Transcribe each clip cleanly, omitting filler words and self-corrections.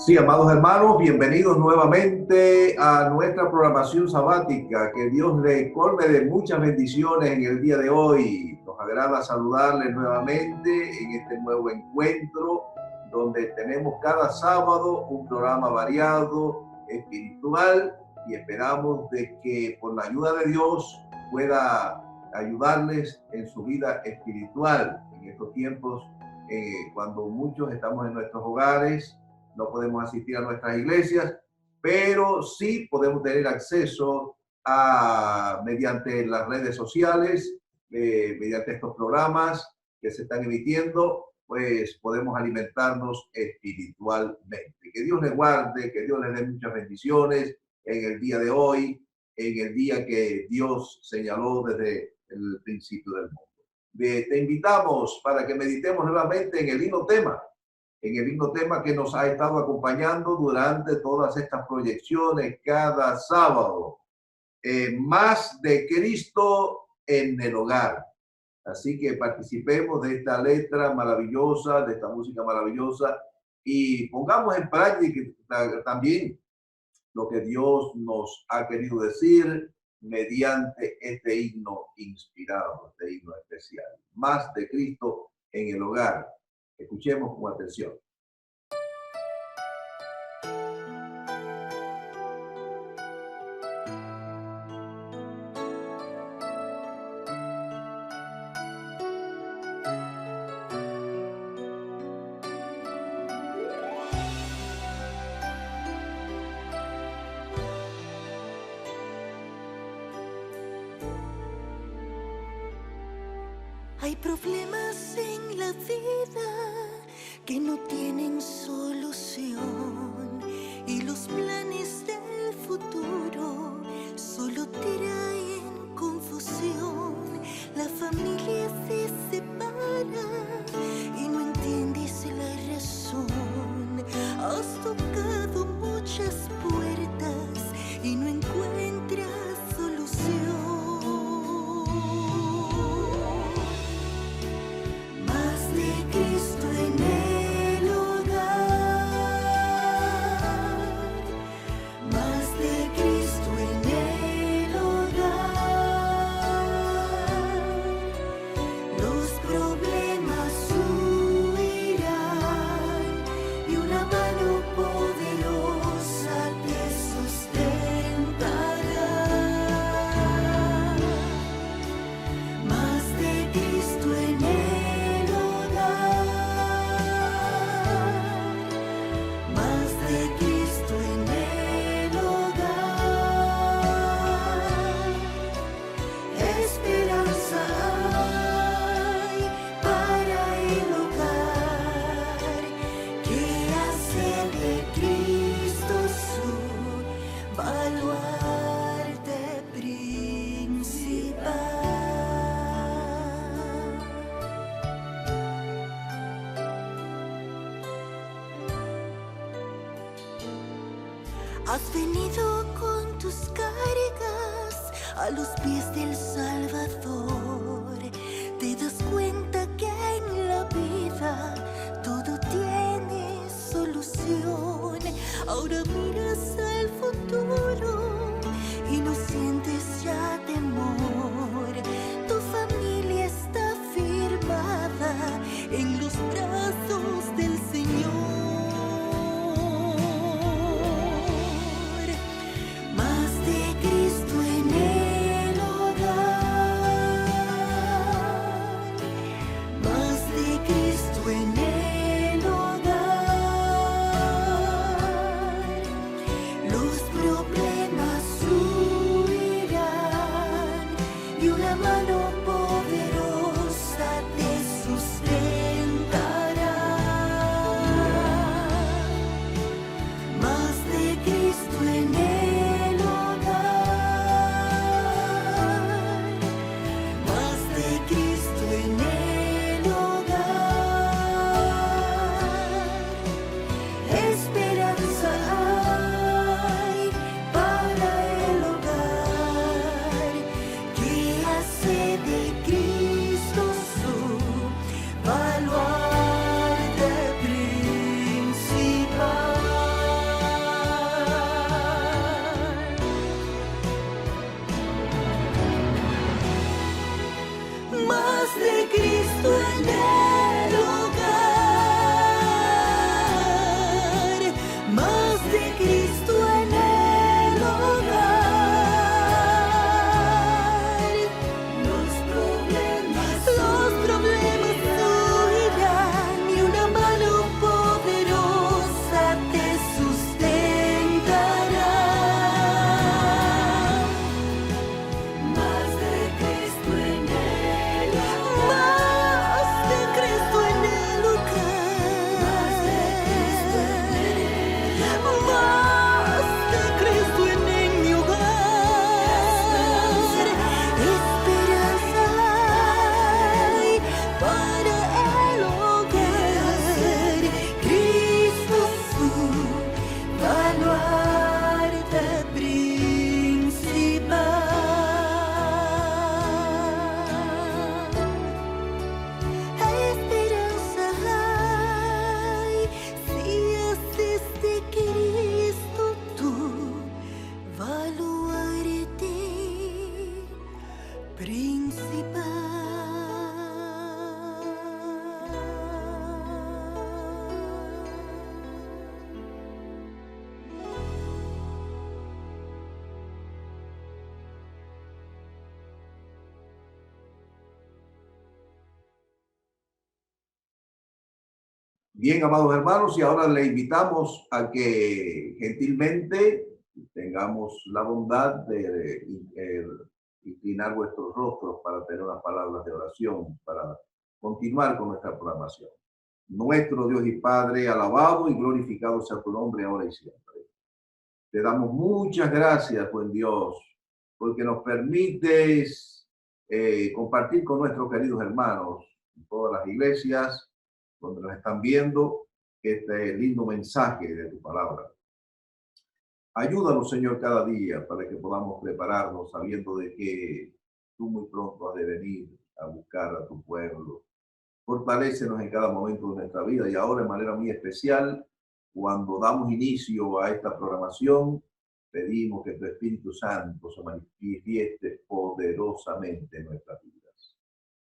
Sí, amados hermanos, bienvenidos nuevamente a nuestra programación sabática. Que Dios le colme de muchas bendiciones en el día de hoy. Nos agrada saludarles nuevamente en este nuevo encuentro donde tenemos cada sábado un programa variado, espiritual, y esperamos de que por la ayuda de Dios pueda ayudarles en su vida espiritual en estos tiempos cuando muchos estamos en nuestros hogares. No podemos asistir a nuestras iglesias, pero sí podemos tener acceso mediante las redes sociales, mediante estos programas que se están emitiendo, pues podemos alimentarnos espiritualmente. Que Dios les guarde, que Dios les dé muchas bendiciones en el día de hoy, en el día que Dios señaló desde el principio del mundo. Te invitamos para que meditemos nuevamente en el himno tema que nos ha estado acompañando durante todas estas proyecciones cada sábado. Más de Cristo en el hogar. Así que participemos de esta letra maravillosa, de esta música maravillosa, y pongamos en práctica también lo que Dios nos ha querido decir mediante este himno inspirado, este himno especial. Más de Cristo en el hogar. Escuchemos con atención. Hay problemas en la vida que no tienen solución, y los planes del futuro solo traen confusión. La familia se separa y no entiendes la razón. Has tocado muchas puertas y no encuentras solución. Has venido con tus cargas a los pies del Salvador. Te das cuenta que en la vida todo tiene solución. Ahora miras al futuro y no sientes ya temor. Tu familia está firmada en los brazos del Señor. Los Bien, amados hermanos, y ahora le invitamos a que gentilmente tengamos la bondad de inclinar vuestros rostros para tener unas palabras de oración, para continuar con nuestra programación. Nuestro Dios y Padre, alabado y glorificado sea tu nombre ahora y siempre. Te damos muchas gracias, buen Dios, porque nos permites compartir con nuestros queridos hermanos en todas las iglesias donde nos están viendo este lindo mensaje de tu palabra. Ayúdanos, Señor, cada día para que podamos prepararnos sabiendo de que tú muy pronto has de venir a buscar a tu pueblo. Fortalécenos en cada momento de nuestra vida y ahora de manera muy especial, cuando damos inicio a esta programación, pedimos que tu Espíritu Santo se manifieste poderosamente en nuestras vidas.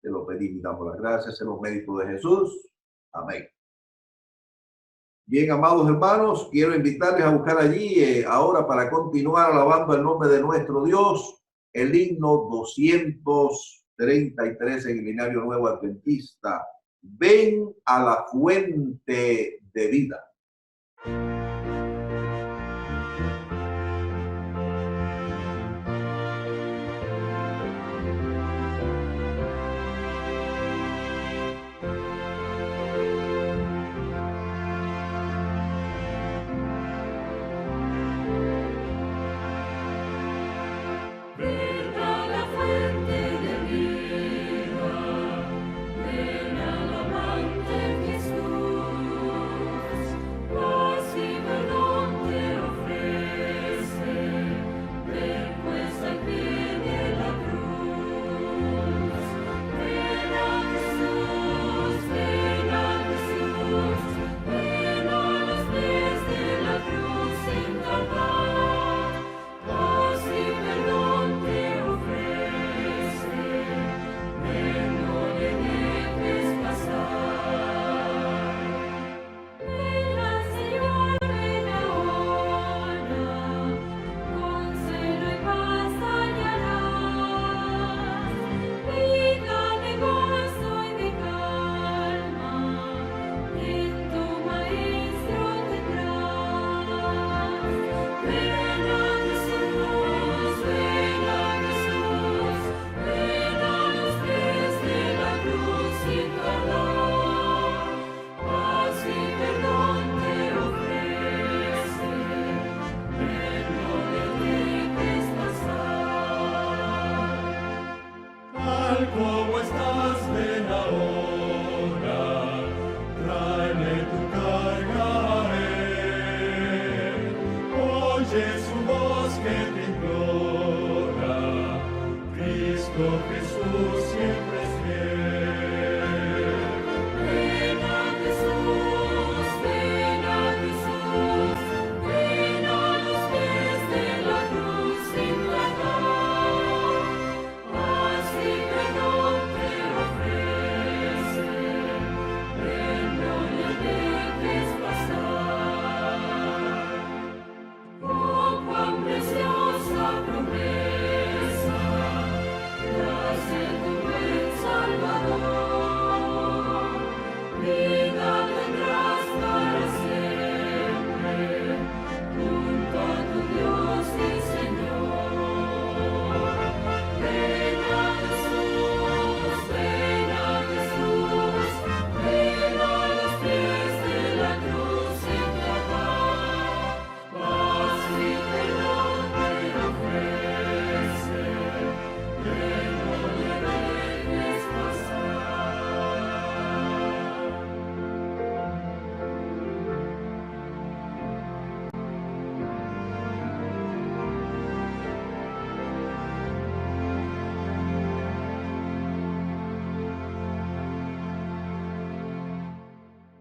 Te lo pedimos y damos las gracias en los méritos de Jesús. Amén. Bien, amados hermanos, quiero invitarles a buscar allí ahora para continuar alabando el nombre de nuestro Dios, el himno 233 en el Binario Nuevo Adventista. Ven a la fuente de vida.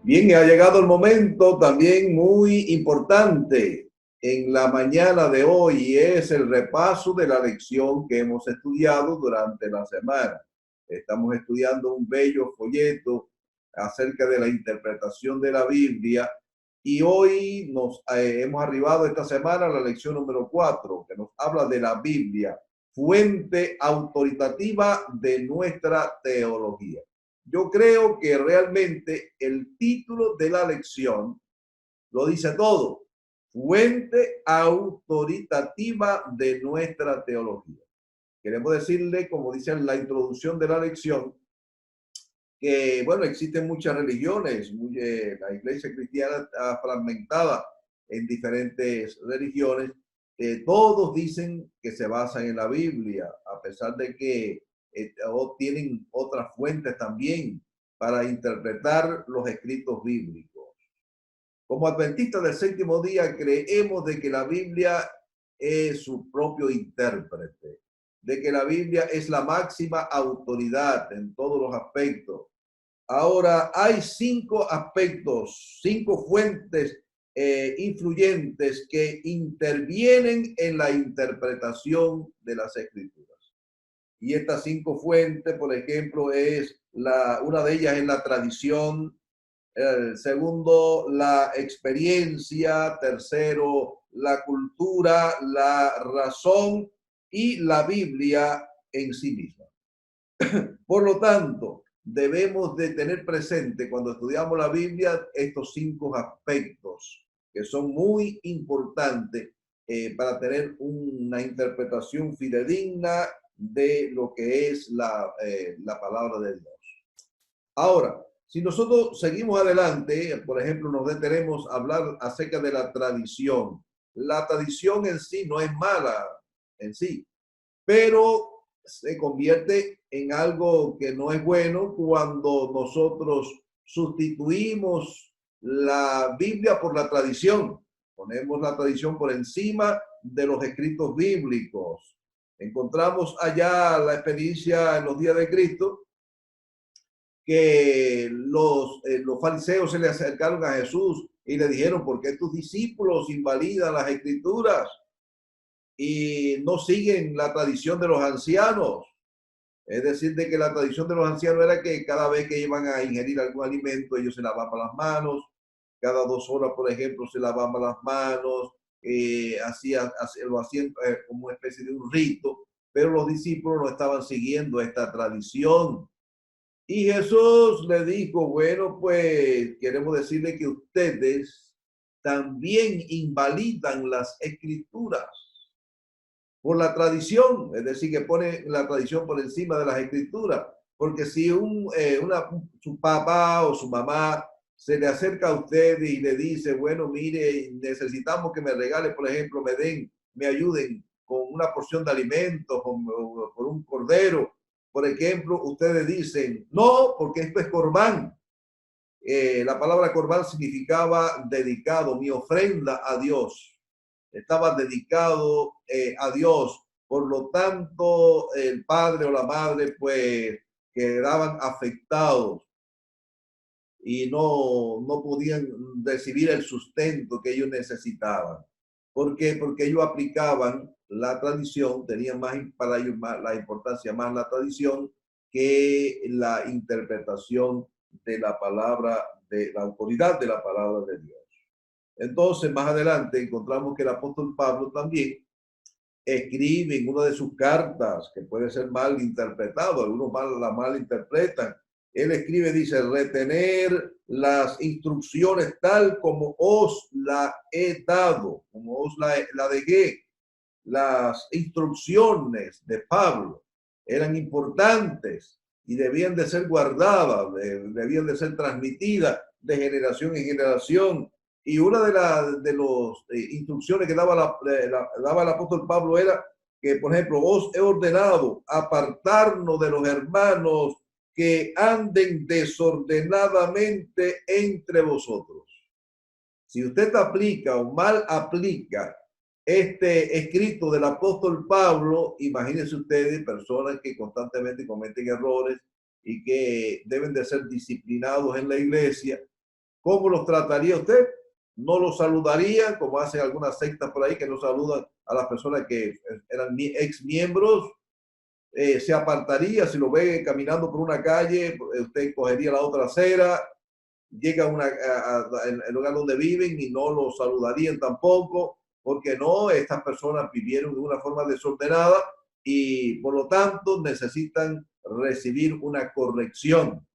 Bien, ha llegado el momento también muy importante en la mañana de hoy y es el repaso de la lección que hemos estudiado durante la semana. Estamos estudiando un bello folleto acerca de la interpretación de la Biblia y hoy hemos arribado esta semana a la lección número 4 que nos habla de la Biblia, fuente autoritativa de nuestra teología. yo creo que realmente el título de la lección lo dice todo. Fuente autoritativa de nuestra teología. Queremos decirle, como dice en la introducción de la lección, que, bueno, existen muchas religiones, la iglesia cristiana está fragmentada en diferentes religiones, todos dicen que se basan en la Biblia, a pesar de que tienen otras fuentes también para interpretar los escritos bíblicos. Como adventistas del séptimo día, creemos de que la Biblia es su propio intérprete, de que la Biblia es la máxima autoridad en todos los aspectos. Ahora, hay 5 aspectos, 5 fuentes influyentes que intervienen en la interpretación de las escrituras. Y estas 5 fuentes, por ejemplo, una de ellas es la tradición, el segundo, la experiencia, tercero, la cultura, la razón y la Biblia en sí misma. Por lo tanto, debemos de tener presente cuando estudiamos la Biblia estos 5 aspectos que son muy importantes para tener una interpretación fidedigna de lo que es la palabra de Dios. Ahora, si nosotros seguimos adelante, por ejemplo, nos detenemos a hablar acerca de la tradición. La tradición en sí no es mala en sí, pero se convierte en algo que no es bueno cuando nosotros sustituimos la Biblia por la tradición. Ponemos la tradición por encima de los escritos bíblicos. Encontramos allá la experiencia en los días de Cristo, que los fariseos se le acercaron a Jesús y le dijeron: ¿por qué tus discípulos invalidan las escrituras y no siguen la tradición de los ancianos? Es decir, de que la tradición de los ancianos era que cada vez que iban a ingerir algún alimento, ellos se lavaban las manos, cada 2 horas, por ejemplo, se lavaban las manos, lo hacían como una especie de un rito, pero los discípulos no estaban siguiendo esta tradición. Y Jesús le dijo: bueno, pues queremos decirle que ustedes también invalidan las escrituras por la tradición, es decir, que pone la tradición por encima de las escrituras. Porque si su papá o su mamá se le acerca a usted y le dice: bueno, mire, necesitamos que me regale, por ejemplo, me ayuden con una porción de alimentos, por un cordero, por ejemplo, ustedes dicen: no, porque esto es corbán. La palabra corbán significaba dedicado, mi ofrenda a Dios. Estaba dedicado a Dios. Por lo tanto, el padre o la madre pues quedaban afectados y no podían recibir el sustento que ellos necesitaban. ¿Por qué? Porque ellos aplicaban la tradición, tenían para ellos la importancia más la tradición que la interpretación de la palabra, de la autoridad de la palabra de Dios. Entonces, más adelante encontramos que el apóstol Pablo también escribe en una de sus cartas, que puede ser mal interpretado, algunos la mal interpretan. Él escribe, dice: retener las instrucciones tal como os la he dado, como os la dejé. Las instrucciones de Pablo eran importantes y debían de ser guardadas, debían de ser transmitidas de generación en generación. Y una de las instrucciones que daba el apóstol Pablo era que, por ejemplo, os he ordenado apartarnos de los hermanos que anden desordenadamente entre vosotros. Si usted aplica o mal aplica este escrito del apóstol Pablo, imagínense ustedes, personas que constantemente cometen errores y que deben de ser disciplinados en la iglesia, ¿cómo los trataría usted? ¿No los saludaría, como hacen algunas sectas por ahí que no saludan a las personas que eran ex miembros? Se apartaría, si lo ve caminando por una calle, usted cogería la otra acera, llega al lugar donde viven y no los saludarían tampoco, porque no, estas personas vivieron de una forma desordenada y por lo tanto necesitan recibir una corrección.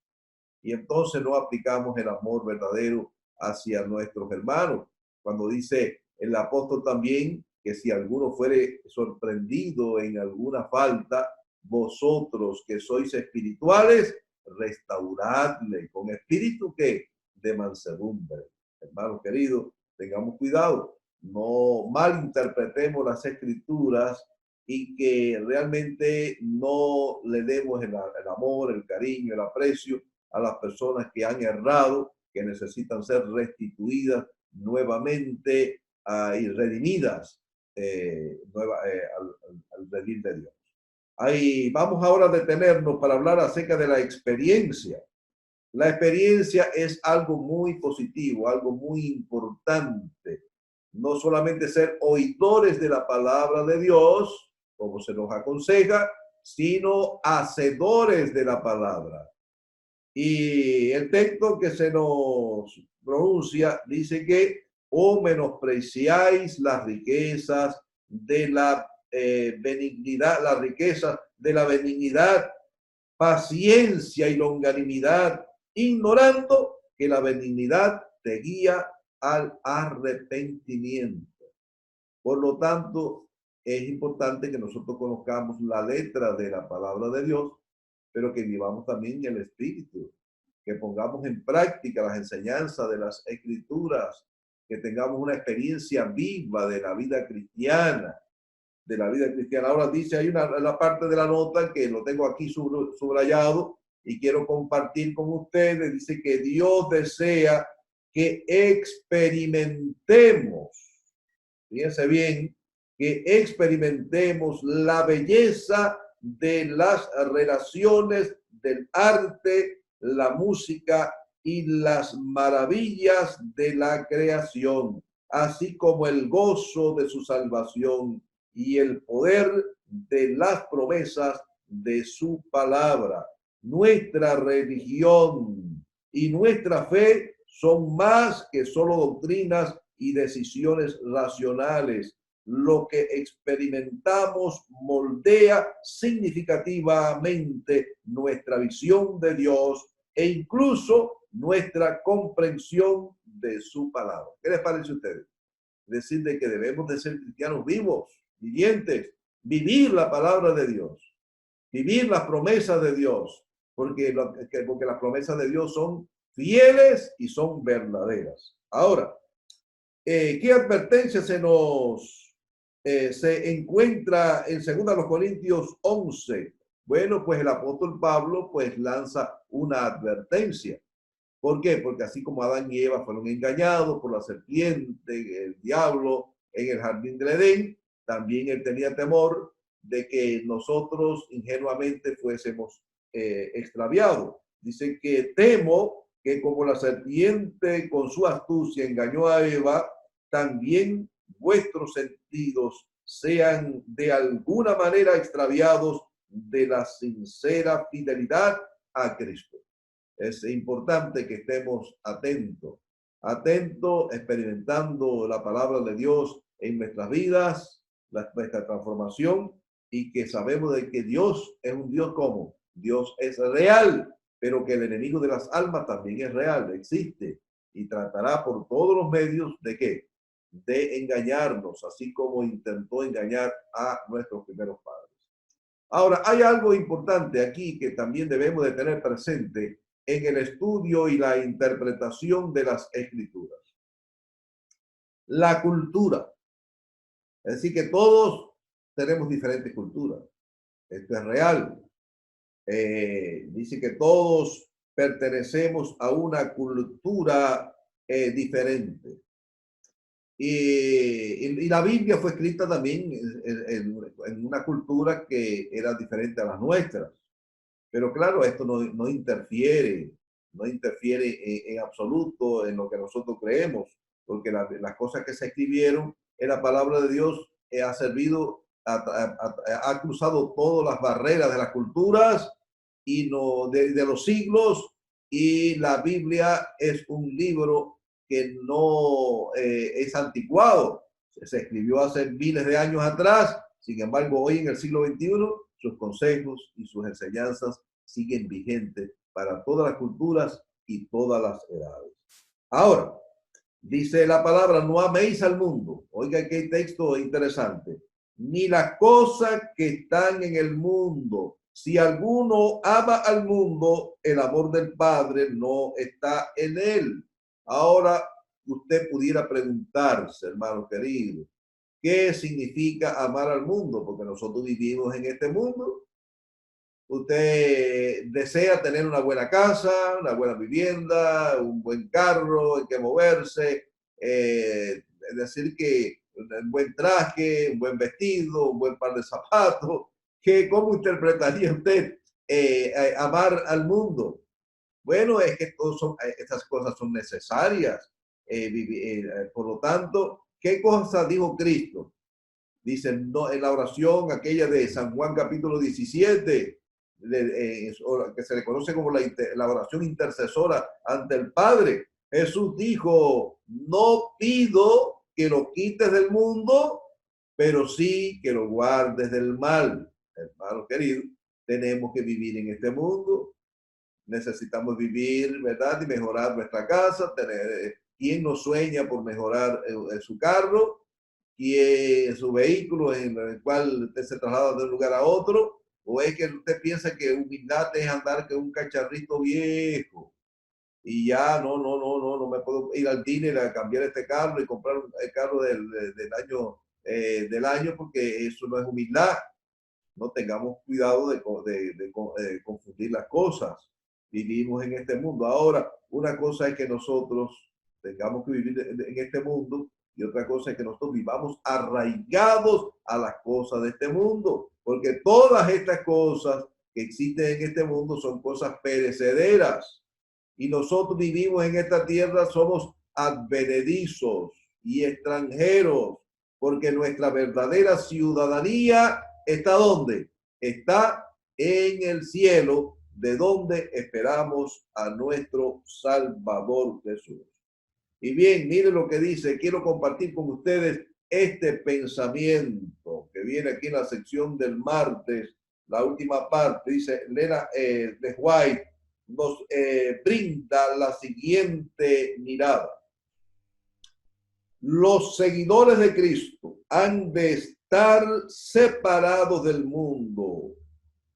y entonces no aplicamos el amor verdadero hacia nuestros hermanos. Cuando dice el apóstol también que si alguno fuere sorprendido en alguna falta, vosotros que sois espirituales, restauradle con espíritu que de mansedumbre. Hermanos queridos, tengamos cuidado, no malinterpretemos las escrituras y que realmente no le demos el amor, el cariño, el aprecio a las personas que han errado, que necesitan ser restituidas nuevamente y redimidas al redil de Dios. Ahí vamos ahora a detenernos para hablar acerca de la experiencia. La experiencia es algo muy positivo, algo muy importante. No solamente ser oidores de la palabra de Dios, como se nos aconseja, sino hacedores de la palabra. Y el texto que se nos pronuncia dice que o menospreciáis las riquezas de la benignidad, las riquezas de la benignidad, paciencia y longanimidad, ignorando que la benignidad te guía al arrepentimiento. Por lo tanto, es importante que nosotros conozcamos la letra de la palabra de Dios, pero que vivamos también el espíritu, que pongamos en práctica las enseñanzas de las escrituras, que tengamos una experiencia viva de la vida cristiana, Ahora dice, hay la parte de la nota que lo tengo aquí subrayado y quiero compartir con ustedes. Dice que Dios desea que experimentemos, fíjense bien, que experimentemos la belleza de las relaciones del arte, la música y las maravillas de la creación, así como el gozo de su salvación y el poder de las promesas de su palabra. Nuestra religión y nuestra fe son más que solo doctrinas y decisiones racionales. Lo que experimentamos moldea significativamente nuestra visión de Dios e incluso nuestra comprensión de su palabra. ¿Qué les parece a ustedes? Decir de que debemos de ser cristianos vivos, vivientes, vivir la palabra de Dios, vivir las promesas de Dios, porque las promesas de Dios son fieles y son verdaderas. Ahora, ¿qué advertencia se encuentra en 2 Corintios 11? Bueno, pues el apóstol Pablo pues lanza una advertencia. ¿Por qué? Porque así como Adán y Eva fueron engañados por la serpiente, el diablo, en el jardín del Edén, también él tenía temor de que nosotros ingenuamente fuésemos extraviados. Dice que temo que como la serpiente con su astucia engañó a Eva, también vuestros sentidos sean de alguna manera extraviados de la sincera fidelidad a Cristo. Es importante que estemos atentos, experimentando la palabra de Dios en nuestras vidas, nuestra transformación, y que sabemos de que Dios es un Dios como Dios es real, pero que el enemigo de las almas también es real, existe, y tratará por todos los medios de ¿qué? De engañarnos, así como intentó engañar a nuestros primeros padres. Ahora, hay algo importante aquí que también debemos de tener presente en el estudio y la interpretación de las escrituras. La cultura. Es decir, que todos tenemos diferentes culturas. Esto es real. Dice que todos pertenecemos a una cultura diferente. Y la Biblia fue escrita también en una cultura que era diferente a las nuestras. Pero claro, esto no interfiere en absoluto en lo que nosotros creemos, porque las cosas que se escribieron en la palabra de Dios ha servido, ha cruzado todas las barreras de las culturas y de los siglos, y la Biblia es un libro que no es anticuado. Se escribió hace miles de años atrás, sin embargo, hoy en el siglo XXI, sus consejos y sus enseñanzas siguen vigentes para todas las culturas y todas las edades. Ahora, dice la palabra, no améis al mundo. Oiga, qué texto interesante. Ni las cosas que están en el mundo. Si alguno ama al mundo, el amor del Padre no está en él. Ahora, usted pudiera preguntarse, hermano querido, ¿qué significa amar al mundo? Porque nosotros vivimos en este mundo. Usted desea tener una buena casa, una buena vivienda, un buen carro en que moverse, es decir, que un buen traje, un buen vestido, un buen par de zapatos. ¿Cómo interpretaría usted amar al mundo? Bueno, es que estas cosas son necesarias. Por lo tanto, ¿qué cosa dijo Cristo? Dice no, en la oración aquella de San Juan capítulo 17, que se le conoce como la oración intercesora ante el Padre. Jesús dijo, no pido que lo quites del mundo, pero sí que lo guardes del mal. Hermano querido, tenemos que vivir en este mundo, necesitamos vivir, ¿verdad? Y mejorar nuestra casa. ¿Quién no sueña por mejorar su carro? Y su vehículo en el cual usted se traslada de un lugar a otro, o es que usted piensa que humildad es andar con un cacharrito viejo y ya no me puedo ir al dealer a cambiar este carro y comprar el carro del año porque eso no es humildad. No tengamos cuidado de confundir las cosas. Vivimos en este mundo. Ahora, una cosa es que nosotros tengamos que vivir en este mundo y otra cosa es que nosotros vivamos arraigados a las cosas de este mundo, porque todas estas cosas que existen en este mundo son cosas perecederas y nosotros vivimos en esta tierra, somos advenedizos y extranjeros, porque nuestra verdadera ciudadanía está ¿dónde? Está en el cielo, de donde esperamos a nuestro Salvador Jesús. Y bien, miren lo que dice, quiero compartir con ustedes este pensamiento que viene aquí en la sección del martes, la última parte, dice Elena de White, nos brinda la siguiente mirada. Los seguidores de Cristo han de estar separados del mundo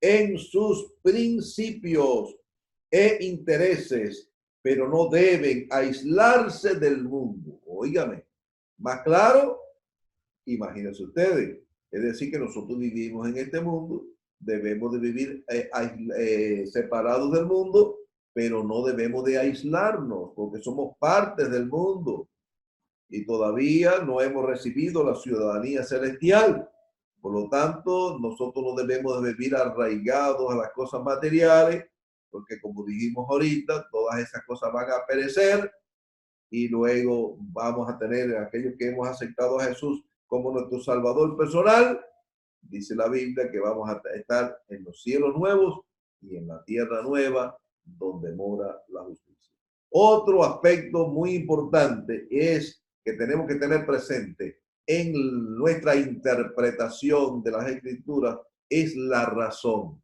en sus principios e intereses, pero no deben aislarse del mundo. Óigame, más claro, imagínense ustedes, es decir, que nosotros vivimos en este mundo, debemos de vivir separados del mundo, pero no debemos de aislarnos, porque somos partes del mundo y todavía no hemos recibido la ciudadanía celestial. Por lo tanto, nosotros no debemos de vivir arraigados a las cosas materiales, porque como dijimos ahorita, todas esas cosas van a perecer y luego vamos a tener aquellos que hemos aceptado a Jesús como nuestro Salvador personal. Dice la Biblia que vamos a estar en los cielos nuevos y en la tierra nueva donde mora la justicia. Otro aspecto muy importante es que tenemos que tener presente en nuestra interpretación de las Escrituras es la razón.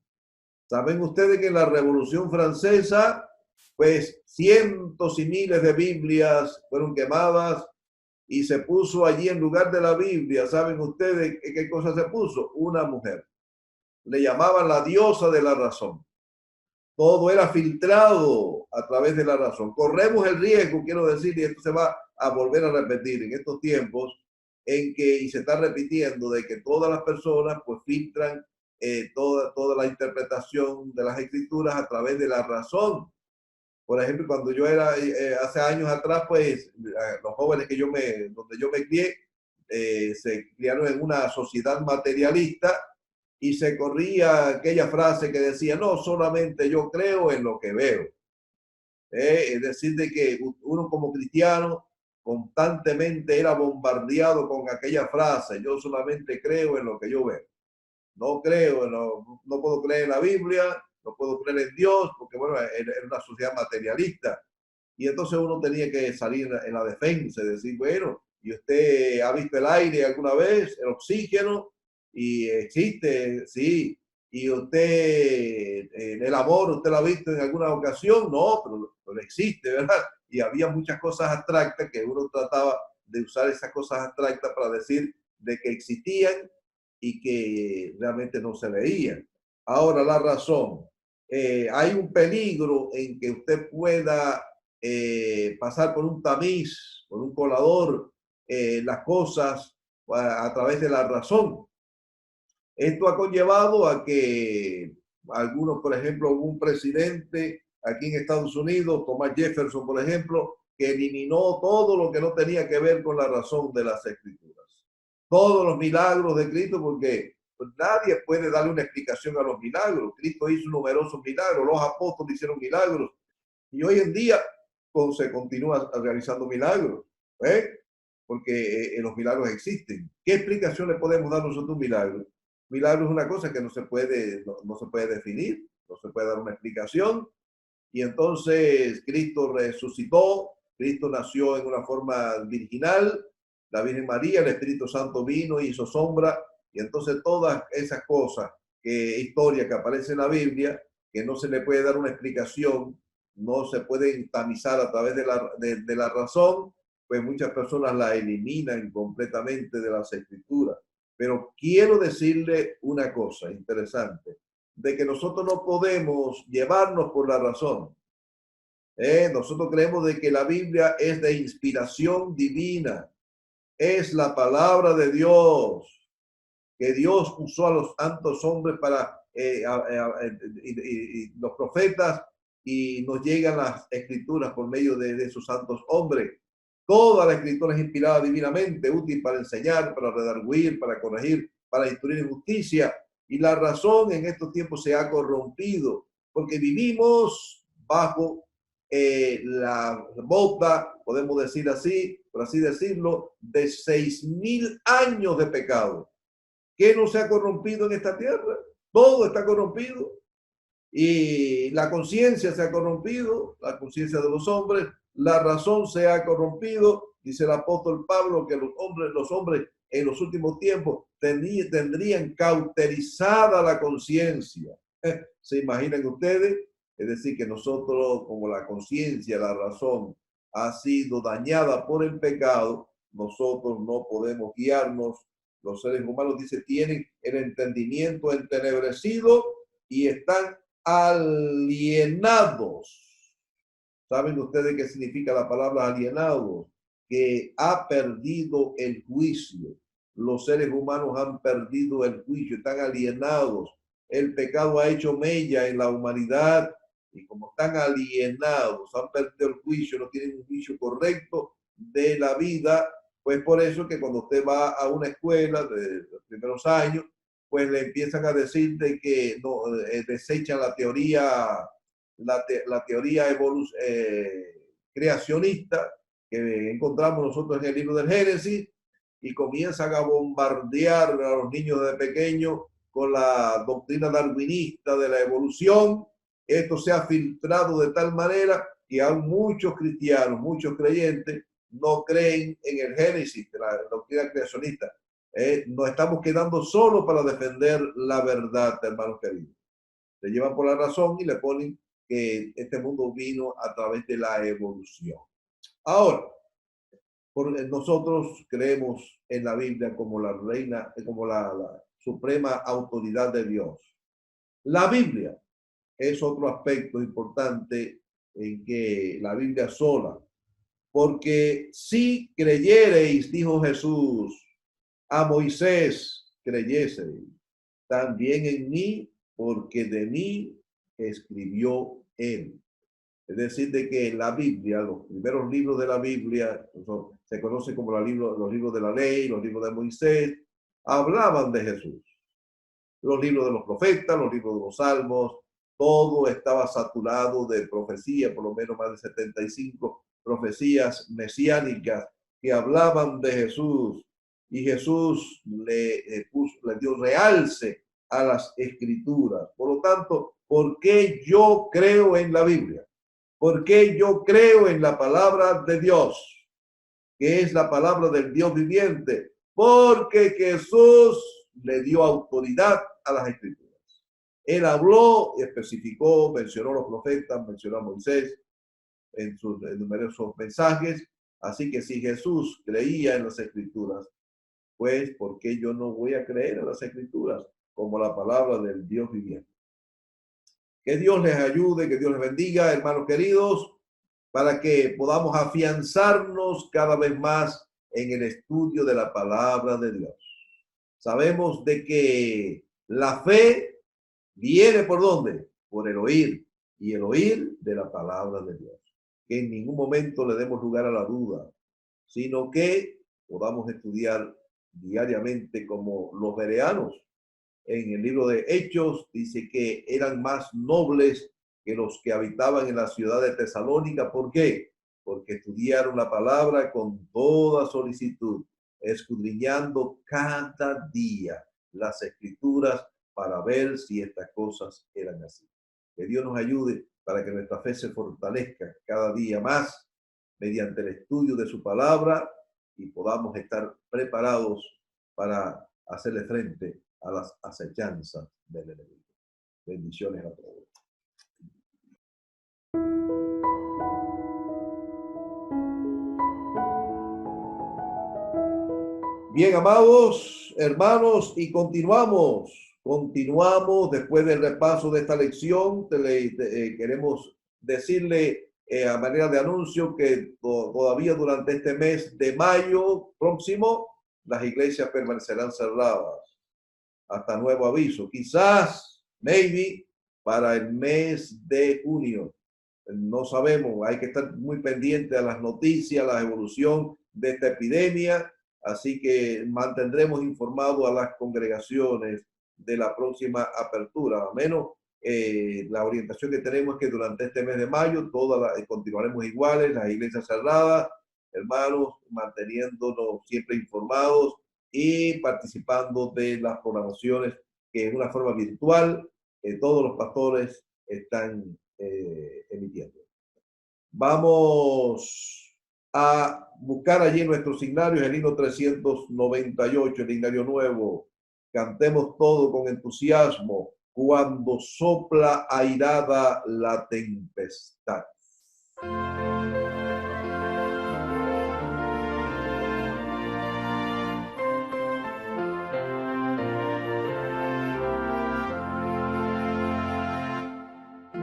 Saben ustedes que en la Revolución Francesa, pues cientos y miles de Biblias fueron quemadas y se puso allí en lugar de la Biblia. ¿Saben ustedes qué cosa se puso? Una mujer. Le llamaban la diosa de la razón. Todo era filtrado a través de la razón. Corremos el riesgo, quiero decir, y esto se va a volver a repetir en estos tiempos, en que, y se está repitiendo, de que todas las personas pues filtran toda la interpretación de las escrituras a través de la razón. Por ejemplo, cuando yo era, hace años atrás, pues los jóvenes donde yo me crié, se criaron en una sociedad materialista y se corría aquella frase que decía, no, solamente yo creo en lo que veo. Es decir, de que uno como cristiano constantemente era bombardeado con aquella frase, yo solamente creo en lo que yo veo. No creo, no puedo creer en la Biblia, no puedo creer en Dios, porque bueno, era una sociedad materialista. Y entonces uno tenía que salir en la defensa y decir, bueno, ¿y usted ha visto el aire alguna vez, el oxígeno? Y existe, sí, Y usted, en el amor, ¿usted lo ha visto en alguna ocasión? No, pero existe, ¿verdad? Y había muchas cosas abstractas que uno trataba de usar esas cosas abstractas para decir de que existían y que realmente no se veían. Ahora, la razón. Hay un peligro en que usted pueda pasar por un tamiz, por un colador, las cosas a través de la razón. Esto ha conllevado a que algunos, por ejemplo, un presidente aquí en Estados Unidos, Thomas Jefferson, por ejemplo, que eliminó todo lo que no tenía que ver con la razón de las escrituras. Todos los milagros de Cristo, porque pues, nadie puede darle una explicación a los milagros. Cristo hizo numerosos milagros, los apóstoles hicieron milagros, y hoy en día se continúa realizando milagros, ¿eh? Porque los milagros existen. ¿Qué explicación le podemos dar nosotros a un milagro? Milagro es una cosa que no se puede, no se puede definir, no se puede dar una explicación. Y entonces Cristo resucitó, Cristo nació en una forma virginal, la Virgen María, el Espíritu Santo vino y hizo sombra, y entonces todas esas cosas, historia que aparece en la Biblia, que no se le puede dar una explicación, no se puede tamizar a través de la razón, pues muchas personas la eliminan completamente de las escrituras. Pero quiero decirle una cosa interesante, de que nosotros no podemos llevarnos por la razón. Nosotros creemos de que la Biblia es de inspiración divina, es la palabra de Dios, que Dios usó a los santos hombres para y los profetas, y nos llegan las escrituras por medio de esos santos hombres. Toda la escritura es inspirada divinamente, útil para enseñar, para redarguir, para corregir, para instruir en justicia. Y la razón en estos tiempos se ha corrompido, porque vivimos bajo la bota, podemos decir así, por así decirlo, de 6.000 años de pecado. ¿Qué no se ha corrompido en esta tierra? Todo está corrompido. Y la conciencia se ha corrompido, la conciencia de los hombres, la razón se ha corrompido. Dice el apóstol Pablo que los hombres en los últimos tiempos tendrían cauterizada la conciencia. ¿Se imaginan ustedes? Es decir, que nosotros, como la conciencia, la razón, ha sido dañada por el pecado, nosotros no podemos guiarnos. Los seres humanos, dice, tienen el entendimiento entenebrecido y están alienados. ¿Saben ustedes qué significa la palabra alienados? Que ha perdido el juicio. Los seres humanos han perdido el juicio, están alienados. El pecado ha hecho mella en la humanidad, y como están alienados, han perdido el juicio, no tienen un juicio correcto de la vida, pues por eso que cuando usted va a una escuela de los primeros años, pues le empiezan a decir de que no, desechan la teoría, la teoría creacionista que encontramos nosotros en el libro del Génesis, y comienzan a bombardear a los niños de pequeños con la doctrina darwinista de la evolución. Esto se ha filtrado de tal manera que aún muchos cristianos, muchos creyentes, no creen en el Génesis, de la doctrina creacionista. Nos estamos quedando solo para defender la verdad, hermanos queridos. Se llevan por la razón y le ponen que este mundo vino a través de la evolución. Ahora, nosotros creemos en la Biblia como la reina, como la suprema autoridad de Dios. La Biblia es otro aspecto importante en que la Biblia sola, porque si creyereis, dijo Jesús, a Moisés creyeseis, también en mí, porque de mí escribió él. Es decir, de que la Biblia, los primeros libros de la Biblia, se conocen como los libros de la ley, los libros de Moisés, hablaban de Jesús. Los libros de los profetas, los libros de los salmos, todo estaba saturado de profecía, por lo menos más de 75 profecías mesiánicas que hablaban de Jesús. Y Jesús le dio realce a las escrituras. Por lo tanto, ¿por qué yo creo en la Biblia? ¿Por qué yo creo en la palabra de Dios, que es la palabra del Dios viviente? Porque Jesús le dio autoridad a las escrituras. Él habló, especificó, mencionó a los profetas, mencionó a Moisés en sus numerosos mensajes. Así que si Jesús creía en las Escrituras, pues, ¿por qué yo no voy a creer en las Escrituras como la palabra del Dios viviente? Que Dios les ayude, que Dios les bendiga, hermanos queridos, para que podamos afianzarnos cada vez más en el estudio de la palabra de Dios. Sabemos de que la fe viene ¿por dónde? Por el oír, y el oír de la palabra de Dios. Que en ningún momento le demos lugar a la duda, sino que podamos estudiar diariamente como los bereanos. En el libro de Hechos dice que eran más nobles que los que habitaban en la ciudad de Tesalónica. ¿Por qué? Porque estudiaron la palabra con toda solicitud, escudriñando cada día las Escrituras para ver si estas cosas eran así. Que Dios nos ayude para que nuestra fe se fortalezca cada día más mediante el estudio de su palabra y podamos estar preparados para hacerle frente a las acechanzas del enemigo. Bendiciones a todos. Bien, amados hermanos, y continuamos después del repaso de esta lección. Queremos decirle a manera de anuncio que todavía durante este mes de mayo próximo las iglesias permanecerán cerradas hasta nuevo aviso. Quizás, maybe, para el mes de junio. No sabemos, hay que estar muy pendiente a las noticias, la evolución de esta epidemia. Así que mantendremos informados a las congregaciones de la próxima apertura. A menos la orientación que tenemos es que durante este mes de mayo continuaremos iguales, las iglesias cerradas, hermanos, manteniéndonos siempre informados y participando de las programaciones que en una forma virtual todos los pastores están emitiendo. Vamos a buscar allí nuestros signarios, el himno 398, el himnario nuevo. Cantemos todo con entusiasmo cuando sopla airada la tempestad.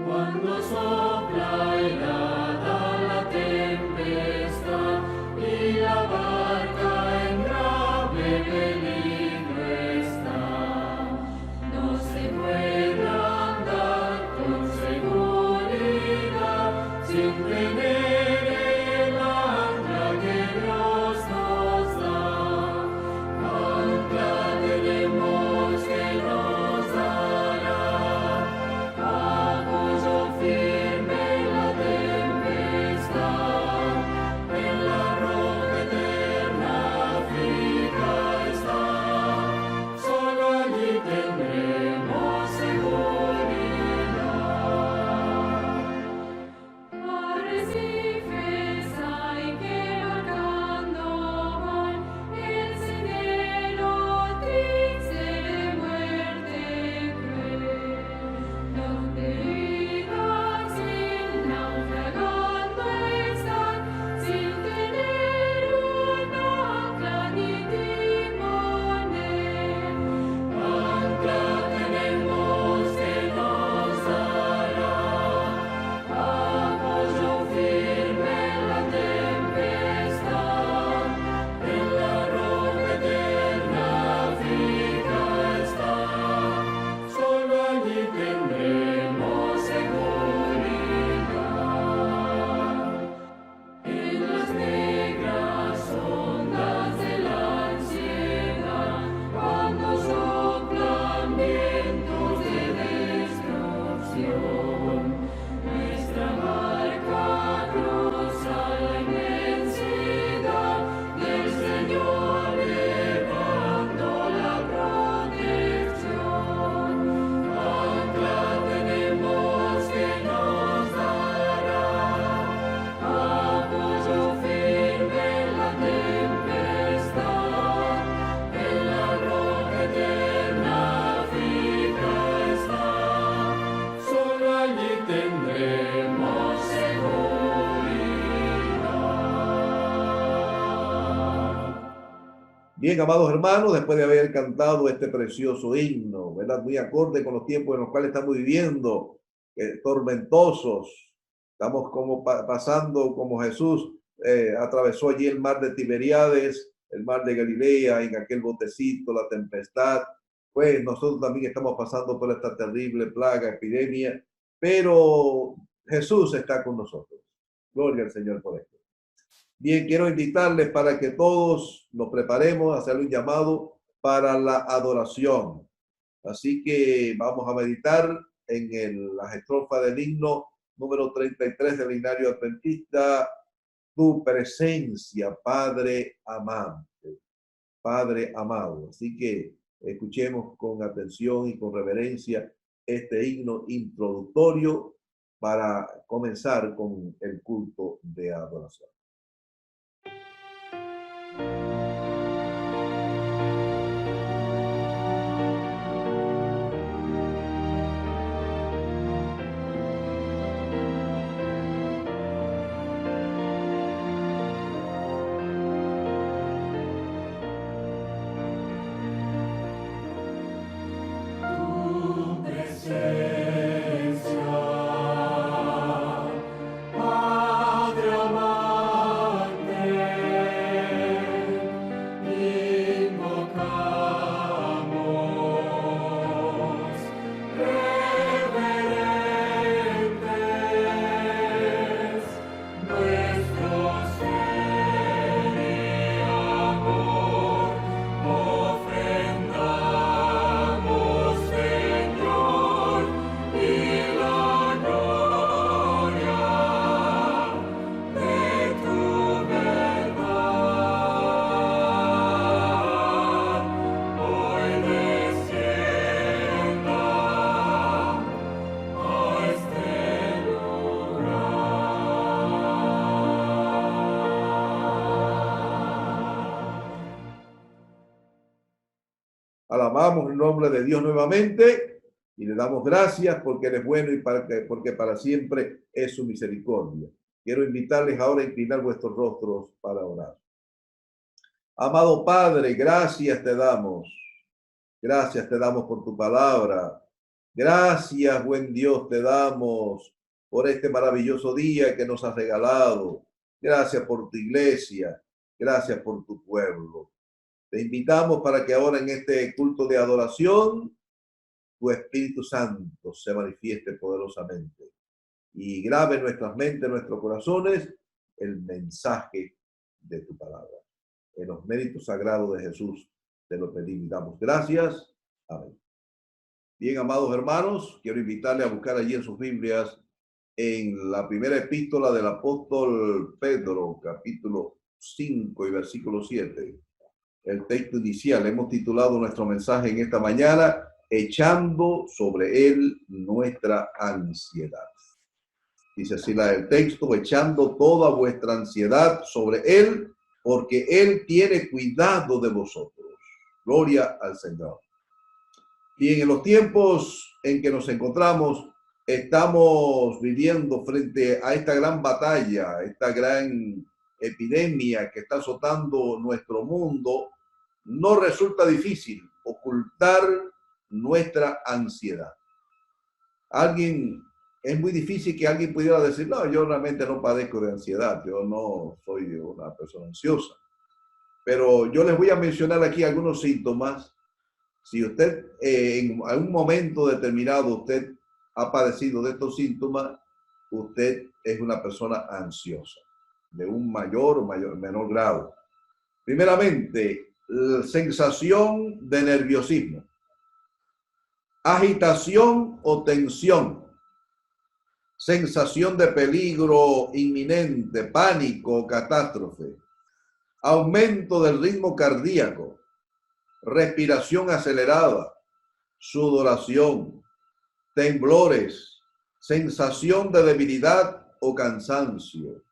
Cuando sopla helada la tempestad y la barca en grave peligro está, no se puede andar con seguridad sin tener Bien, amados hermanos, después de haber cantado este precioso himno, ¿verdad? Muy acorde con los tiempos en los cuales estamos viviendo, tormentosos, estamos como pasando como Jesús atravesó allí el mar de Tiberíades, el mar de Galilea, en aquel botecito, la tempestad. Pues nosotros también estamos pasando por esta terrible plaga, epidemia, pero Jesús está con nosotros. Gloria al Señor por esto. Bien, quiero invitarles para que todos nos preparemos a hacer un llamado para la adoración. Así que vamos a meditar en las estrofas del himno número 33 del Himnario Adventista. Tu presencia, Padre amante, Padre amado. Así que escuchemos con atención y con reverencia este himno introductorio para comenzar con el culto de adoración. Alabamos el nombre de Dios nuevamente y le damos gracias porque Él es bueno y porque para siempre es su misericordia. Quiero invitarles ahora a inclinar vuestros rostros para orar. Amado Padre, gracias te damos. Gracias te damos por tu palabra. Gracias, buen Dios, te damos por este maravilloso día que nos has regalado. Gracias por tu iglesia. Gracias por tu pueblo. Te invitamos para que ahora en este culto de adoración, tu Espíritu Santo se manifieste poderosamente y grabe en nuestras mentes, en nuestros corazones, el mensaje de tu palabra. En los méritos sagrados de Jesús te lo pedimos y damos gracias. Amén. Bien, amados hermanos, quiero invitarles a buscar allí en sus Biblias en la primera epístola del apóstol Pedro, capítulo 5 y versículo 7. El texto inicial. Hemos titulado nuestro mensaje en esta mañana, Echando sobre él nuestra ansiedad. Dice así el texto, echando toda vuestra ansiedad sobre él, porque él tiene cuidado de vosotros. Gloria al Señor. Bien, en los tiempos en que nos encontramos, estamos viviendo frente a esta gran batalla, esta gran epidemia que está azotando nuestro mundo. No resulta difícil ocultar nuestra ansiedad. Es muy difícil que alguien pudiera decir, no, yo realmente no padezco de ansiedad, yo no soy una persona ansiosa. Pero yo les voy a mencionar aquí algunos síntomas. Si usted en algún momento determinado usted ha padecido de estos síntomas, usted es una persona ansiosa, de un mayor o menor grado. Primeramente, sensación de nerviosismo, agitación o tensión, sensación de peligro inminente, pánico, catástrofe, aumento del ritmo cardíaco, respiración acelerada, sudoración, temblores, sensación de debilidad o cansancio.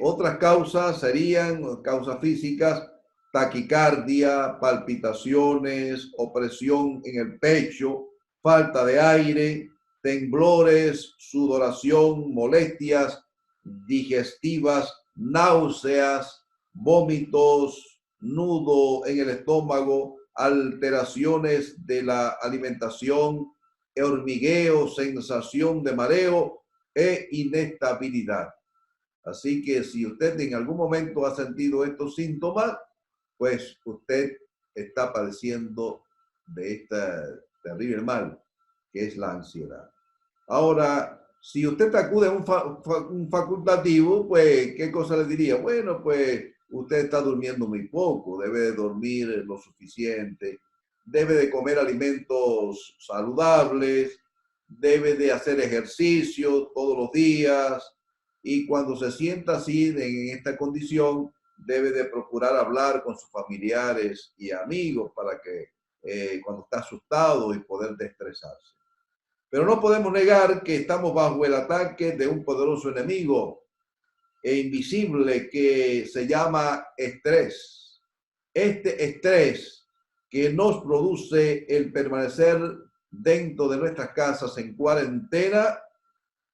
Otras causas serían causas físicas, taquicardia, palpitaciones, opresión en el pecho, falta de aire, temblores, sudoración, molestias digestivas, náuseas, vómitos, nudo en el estómago, alteraciones de la alimentación, hormigueo, sensación de mareo e inestabilidad. Así que si usted en algún momento ha sentido estos síntomas, pues usted está padeciendo de esta terrible mal, que es la ansiedad. Ahora, si usted acude a un facultativo, pues, ¿qué cosa le diría? Bueno, pues usted está durmiendo muy poco, debe de dormir lo suficiente, debe de comer alimentos saludables, debe de hacer ejercicio todos los días, y cuando se sienta así en esta condición, debe de procurar hablar con sus familiares y amigos para que cuando está asustado y poder estresarse. Pero no podemos negar que estamos bajo el ataque de un poderoso enemigo e invisible que se llama estrés. Este estrés que nos produce el permanecer dentro de nuestras casas en cuarentena,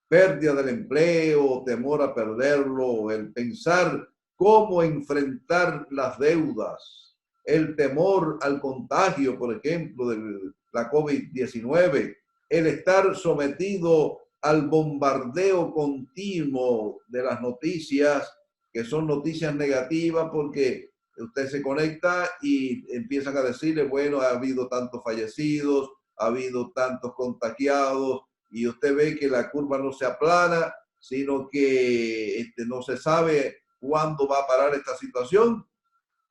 pérdida del empleo, temor a perderlo, el pensar cómo enfrentar las deudas, el temor al contagio, por ejemplo, de la COVID-19, el estar sometido al bombardeo continuo de las noticias, que son noticias negativas porque usted se conecta y empiezan a decirle, bueno, ha habido tantos fallecidos, ha habido tantos contagiados, y usted ve que la curva no se aplana, sino que no se sabe cuándo va a parar esta situación.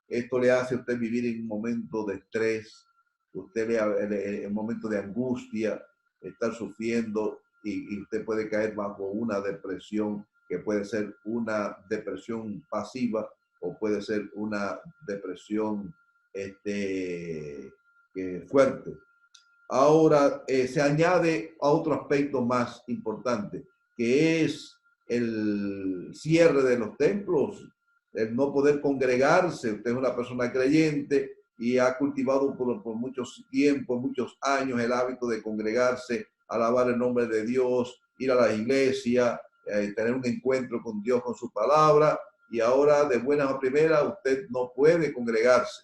Esto le hace a usted vivir en un momento de estrés, en un momento de angustia, estar sufriendo y usted puede caer bajo una depresión que puede ser una depresión pasiva o puede ser una depresión fuerte. Ahora se añade a otro aspecto más importante, que es el cierre de los templos, el no poder congregarse. Usted es una persona creyente y ha cultivado por muchos tiempos, muchos años el hábito de congregarse, alabar el nombre de Dios, ir a la iglesia, tener un encuentro con Dios, con su palabra, y ahora de buenas a primeras usted no puede congregarse,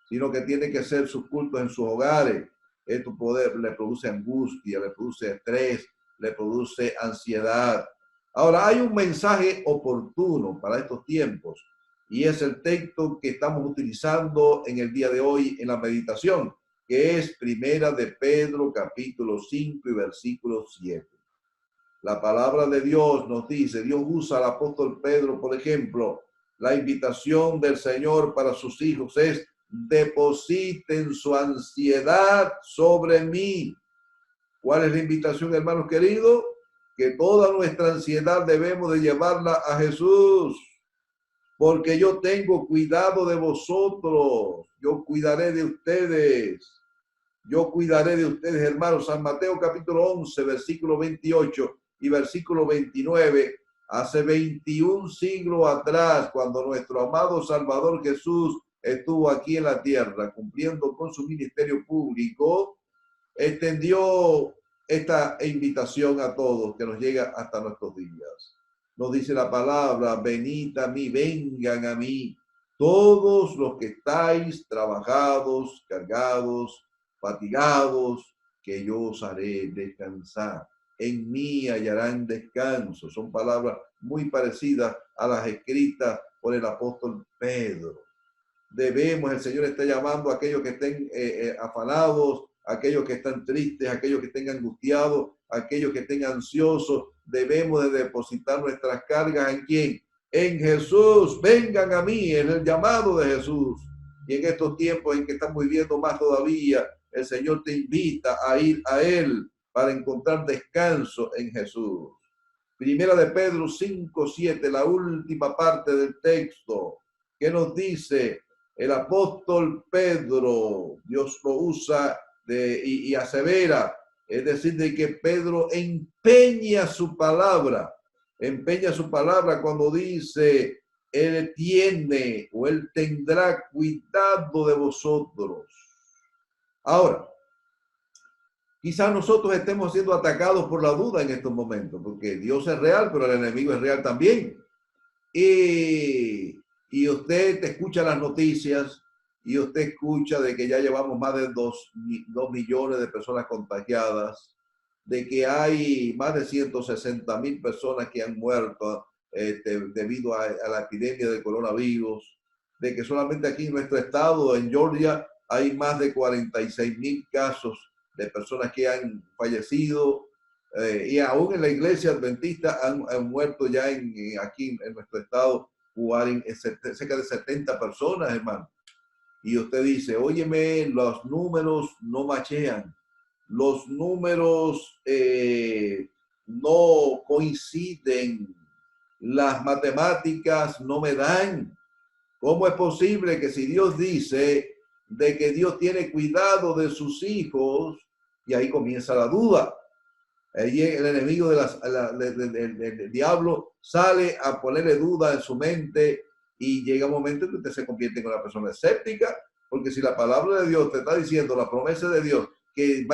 sino que tiene que hacer sus cultos en sus hogares. Esto le produce angustia, le produce estrés, le produce ansiedad. Ahora, hay un mensaje oportuno para estos tiempos y es el texto que estamos utilizando en el día de hoy en la meditación, que es Primera de Pedro, capítulo 5 y versículo 7. La palabra de Dios nos dice, Dios usa al apóstol Pedro, por ejemplo, la invitación del Señor para sus hijos es: depositen su ansiedad sobre mí. ¿Cuál es la invitación, hermanos queridos? Que toda nuestra ansiedad debemos de llevarla a Jesús, porque yo tengo cuidado de vosotros, yo cuidaré de ustedes, hermanos. San Mateo capítulo 11, versículo 28 y versículo 29, hace 21 siglos atrás, cuando nuestro amado Salvador Jesús estuvo aquí en la tierra cumpliendo con su ministerio público, extendió esta invitación a todos que nos llega hasta nuestros días. Nos dice la palabra: venid a mí, vengan a mí, todos los que estáis trabajados, cargados, fatigados, que yo os haré descansar. En mí hallarán descanso. Son palabras muy parecidas a las escritas por el apóstol Pedro. El Señor está llamando a aquellos que estén afanados, a aquellos que están tristes, a aquellos que estén angustiados, a aquellos que estén ansiosos. Debemos de depositar nuestras cargas ¿en quién? En Jesús. Vengan a mí, en el llamado de Jesús. Y en estos tiempos en que estamos viviendo más todavía, el Señor te invita a ir a Él para encontrar descanso en Jesús. Primera de Pedro 5:7, la última parte del texto, que nos dice el apóstol Pedro. Dios lo usa y asevera, es decir, de que Pedro empeña su palabra cuando dice: Él tiene o Él tendrá cuidado de vosotros. Ahora, quizás nosotros estemos siendo atacados por la duda en estos momentos, porque Dios es real, pero el enemigo es real también. Y y usted escucha las noticias y usted escucha de que ya llevamos más de 2 millones de personas contagiadas, de que hay más de 160,000 personas que han muerto debido a la epidemia del coronavirus, de que solamente aquí en nuestro estado, en Georgia, hay más de 46,000 casos de personas que han fallecido, y aún en la iglesia adventista han muerto ya aquí en nuestro estado cerca de 70 personas, hermano. Y usted dice, óyeme, los números no machean, los números no coinciden, las matemáticas no me dan. ¿Cómo es posible que si Dios dice de que Dios tiene cuidado de sus hijos, y ahí comienza la duda? Ahí el enemigo del diablo sale a ponerle duda en su mente, y llega un momento en que usted se convierte en una persona escéptica, porque si la palabra de Dios te está diciendo, la promesa de Dios, que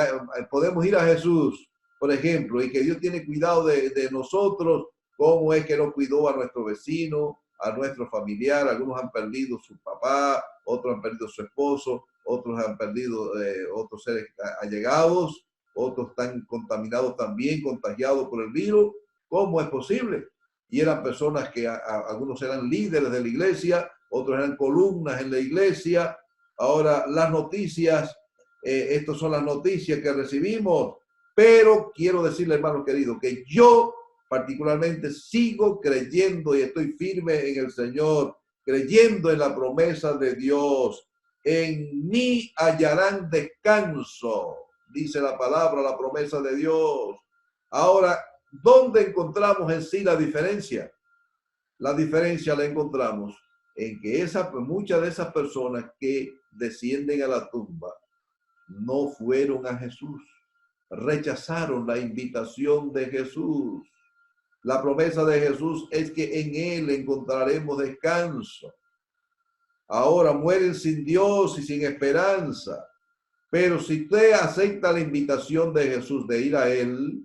podemos ir a Jesús, por ejemplo, y que Dios tiene cuidado de nosotros, ¿cómo es que no cuidó a nuestro vecino, a nuestro familiar? Algunos han perdido su papá, otros han perdido su esposo, otros han perdido otros seres allegados, otros están contaminados también, contagiados por el virus. ¿Cómo es posible? Y eran personas que algunos eran líderes de la iglesia, otros eran columnas en la iglesia. Ahora las noticias, estas son las noticias que recibimos, pero quiero decirle, hermano querido, que yo particularmente sigo creyendo y estoy firme en el Señor, creyendo en la promesa de Dios. En mí hallarán descanso, dice la palabra, la promesa de Dios. Ahora, ¿dónde encontramos en sí la diferencia? La diferencia la encontramos en que muchas de esas personas que descienden a la tumba no fueron a Jesús, rechazaron la invitación de Jesús. La promesa de Jesús es que en Él encontraremos descanso. Ahora mueren sin Dios y sin esperanza. Pero si usted acepta la invitación de Jesús de ir a Él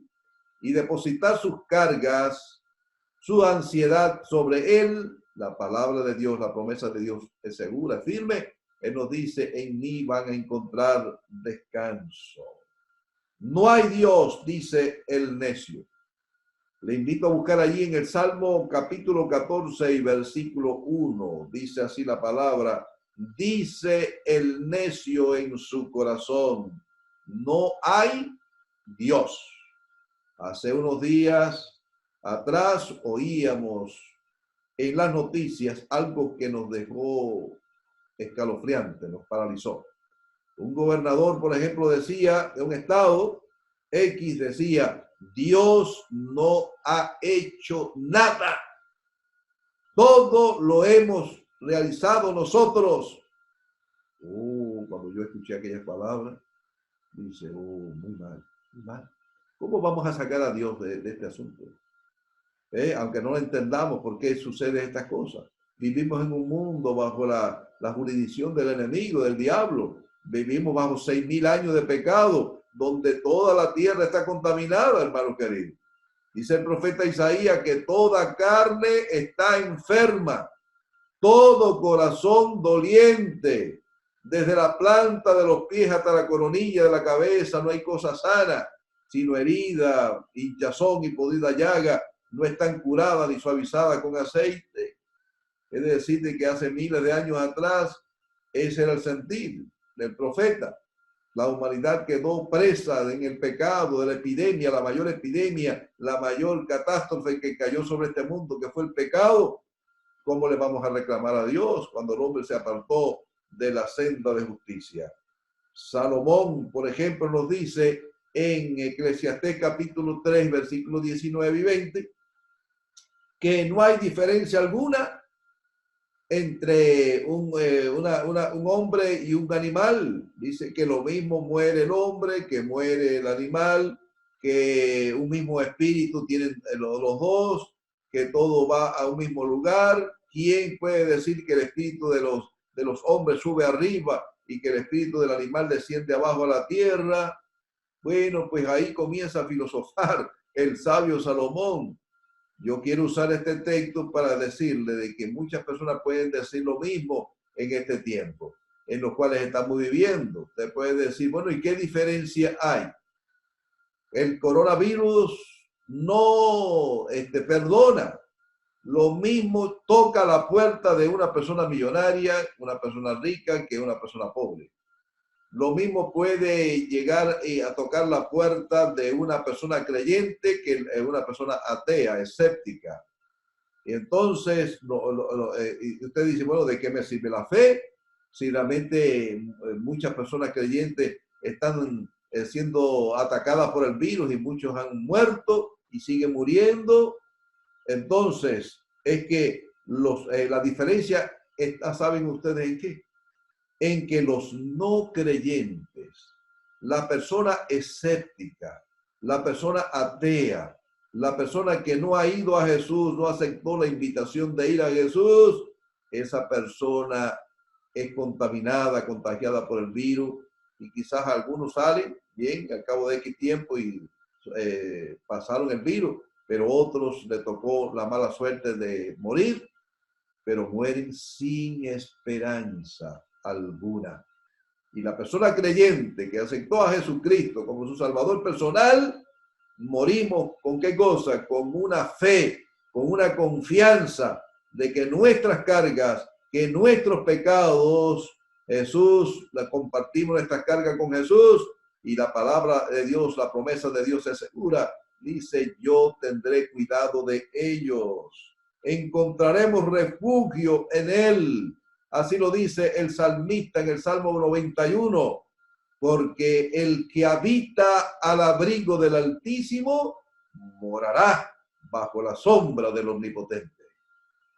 y depositar sus cargas, su ansiedad sobre Él, la palabra de Dios, la promesa de Dios es segura, es firme. Él nos dice, en mí van a encontrar descanso. No hay Dios, dice el necio. Le invito a buscar allí en el Salmo capítulo 14 y versículo 1. Dice así la palabra: dice el necio en su corazón, no hay Dios. Hace unos días atrás oíamos en las noticias algo que nos dejó escalofriante, nos paralizó. Un gobernador, por ejemplo, decía, de un estado X, decía, Dios no ha hecho nada. Todo lo hemos realizado nosotros. Cuando yo escuché aquellas palabras, dice, muy mal, muy mal. ¿Cómo vamos a sacar a Dios de este asunto? Aunque no entendamos por qué suceden estas cosas. Vivimos en un mundo bajo la jurisdicción del enemigo, del diablo. Vivimos bajo 6,000 años de pecado, donde toda la tierra está contaminada, hermano querido. Dice el profeta Isaías que toda carne está enferma, todo corazón doliente, desde la planta de los pies hasta la coronilla de la cabeza, no hay cosa sana, sino herida, hinchazón y podrida llaga, no están curadas ni suavizadas con aceite. Es decir, que hace miles de años atrás, ese era el sentir del profeta. La humanidad quedó presa en el pecado de la epidemia, la mayor catástrofe que cayó sobre este mundo, que fue el pecado. ¿Cómo le vamos a reclamar a Dios cuando el hombre se apartó de la senda de justicia? Salomón, por ejemplo, nos dice en Eclesiastés capítulo 3, versículos 19 y 20, que no hay diferencia alguna entre un hombre y un animal. Dice que lo mismo muere el hombre, que muere el animal, que un mismo espíritu tienen los dos, que todo va a un mismo lugar. ¿Quién puede decir que el espíritu de los hombres sube arriba y que el espíritu del animal desciende abajo a la tierra? Bueno, pues ahí comienza a filosofar el sabio Salomón. Yo quiero usar este texto para decirle de que muchas personas pueden decir lo mismo en este tiempo, en los cuales estamos viviendo. Usted puede decir, bueno, ¿y qué diferencia hay? El coronavirus no perdona. Lo mismo toca la puerta de una persona millonaria, una persona rica, que una persona pobre. Lo mismo puede llegar a tocar la puerta de una persona creyente que una persona atea, escéptica. Y entonces usted dice, bueno, ¿de qué me sirve la fe? Si realmente muchas personas creyentes están siendo atacadas por el virus y muchos han muerto y siguen muriendo. Entonces, es que la diferencia está, ¿saben ustedes en qué? En que los no creyentes, la persona escéptica, la persona atea, la persona que no ha ido a Jesús, no aceptó la invitación de ir a Jesús, esa persona es contaminada, contagiada por el virus, y quizás algunos salen bien al cabo de X tiempo y pasaron el virus, pero otros le tocó la mala suerte de morir, pero mueren sin esperanza alguna. Y la persona creyente que aceptó a Jesucristo como su Salvador personal, morimos ¿con qué cosa? Con una fe, con una confianza de que nuestras cargas, que nuestros pecados, Jesús, compartimos nuestras cargas con Jesús, y la palabra de Dios, la promesa de Dios es segura. Dice, yo tendré cuidado de ellos. Encontraremos refugio en Él. Así lo dice el salmista en el Salmo 91. Porque el que habita al abrigo del Altísimo morará bajo la sombra del Omnipotente.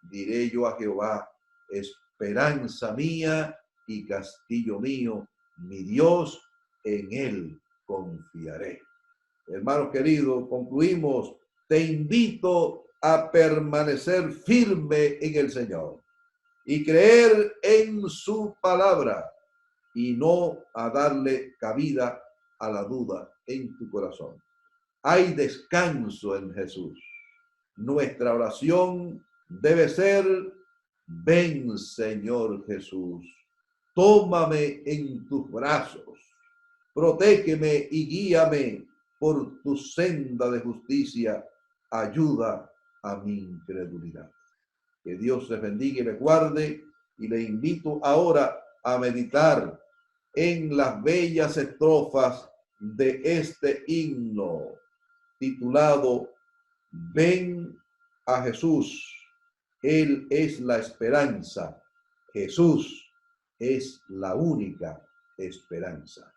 Diré yo a Jehová, esperanza mía y castillo mío, mi Dios, en Él confiaré. Hermanos queridos, concluimos. Te invito a permanecer firme en el Señor y creer en su palabra y no a darle cabida a la duda en tu corazón. Hay descanso en Jesús. Nuestra oración debe ser, ven Señor Jesús, tómame en tus brazos, protégeme y guíame por tu senda de justicia, ayuda a mi incredulidad. Que Dios les bendiga y les guarde, y le invito ahora a meditar en las bellas estrofas de este himno titulado Ven a Jesús, Él es la esperanza, Jesús es la única esperanza.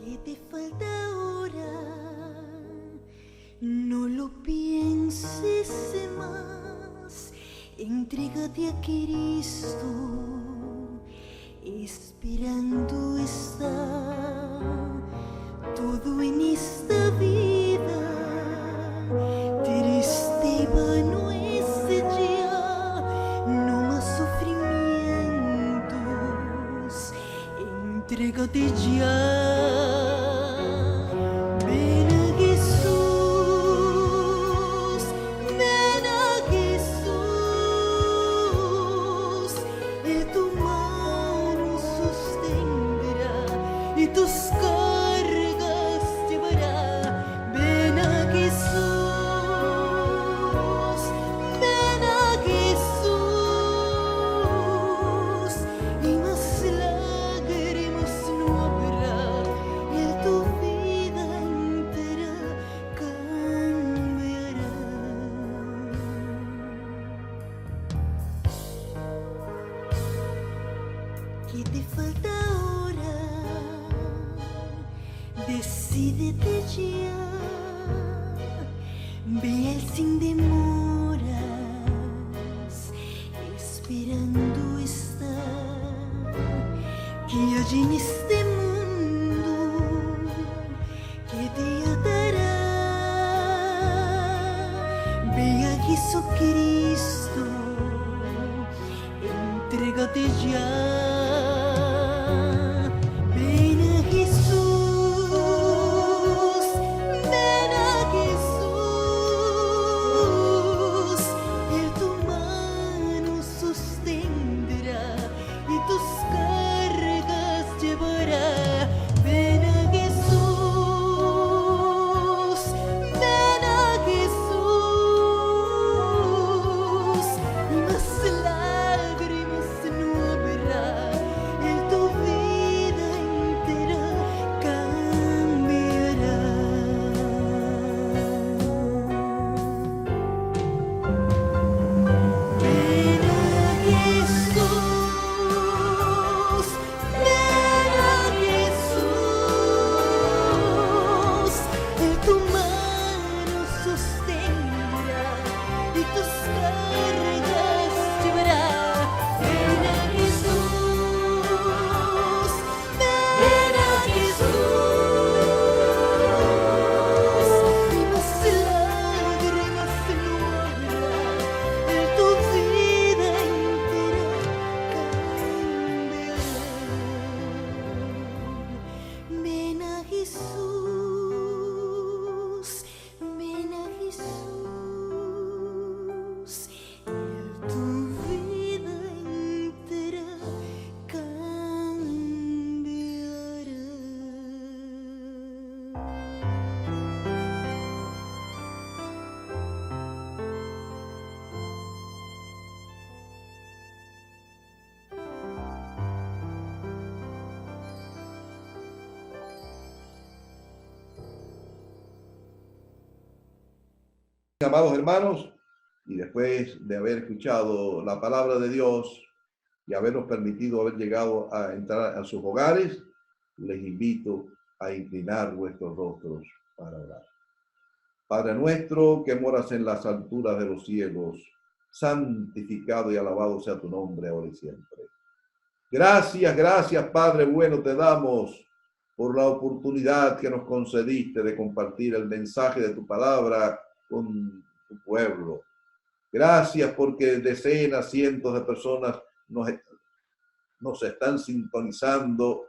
¿Qué te falta ahora? No lo pienses más. Entrégate a Cristo. Esperando está todo en esta vida. Triste y vano es ya. No más sufrimientos. Entrégate ya. Tus cargas llevará. Ven a Jesús, ven a Jesús, y más lágrimas no habrá, y tu vida entera cambiará. ¿Qué te falta ahora? Decídete ya, ve al sin demoras, esperando estar, que allí en este mundo que te atará. Ve a Jesucristo, entrégate ya. Ven a Jesús, ven a Jesús. Él tu mano sostendrá y tus cargas llevará. Ven a Jesús, ven a Jesús. Y más lágrimas no habrá. Él tu vida entera cambiará. Ven a Jesús, ven a Jesús. Él tu mano sostendrá y tus cargas llevará. Ven a Jesús, ven a Jesús. Y más lágrimas no habrá. Él tu vida entera cambiará. Ven a Jesús, ven a Jesús. Él tu vida entera Amados hermanos, y después de haber escuchado la palabra de Dios y habernos permitido haber llegado a entrar a sus hogares, les invito a inclinar vuestros rostros para orar. Padre nuestro que moras en las alturas de los cielos, santificado y alabado sea tu nombre ahora y siempre. Gracias, gracias Padre bueno te damos por la oportunidad que nos concediste de compartir el mensaje de tu palabra con tu pueblo. Gracias porque decenas, cientos de personas nos están sintonizando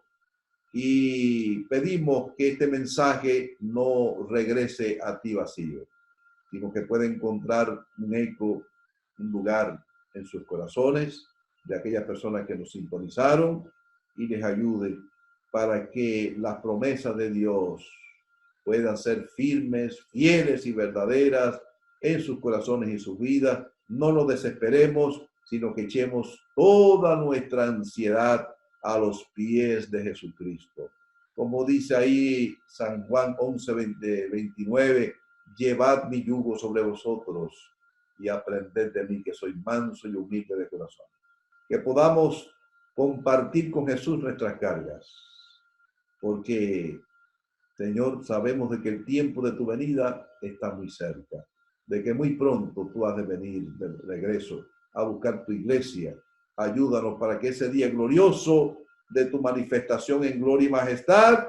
y pedimos que este mensaje no regrese a ti vacío, sino que pueda encontrar un eco, un lugar en sus corazones de aquellas personas que nos sintonizaron y les ayude para que las promesas de Dios puedan ser firmes, fieles y verdaderas en sus corazones y sus vidas. No nos desesperemos, sino que echemos toda nuestra ansiedad a los pies de Jesucristo. Como dice ahí San Juan 11:29, llevad mi yugo sobre vosotros y aprended de mí, que soy manso y humilde de corazón. Que podamos compartir con Jesús nuestras cargas, porque Señor, sabemos de que el tiempo de tu venida está muy cerca, de que muy pronto tú has de venir de regreso a buscar tu iglesia. Ayúdanos para que ese día glorioso de tu manifestación en gloria y majestad,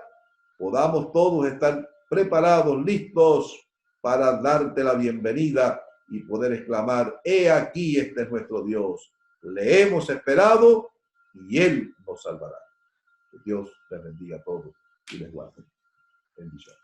podamos todos estar preparados, listos para darte la bienvenida y poder exclamar, he aquí, este es nuestro Dios. Le hemos esperado y Él nos salvará. Que Dios les bendiga a todos y les guarde. Bendición.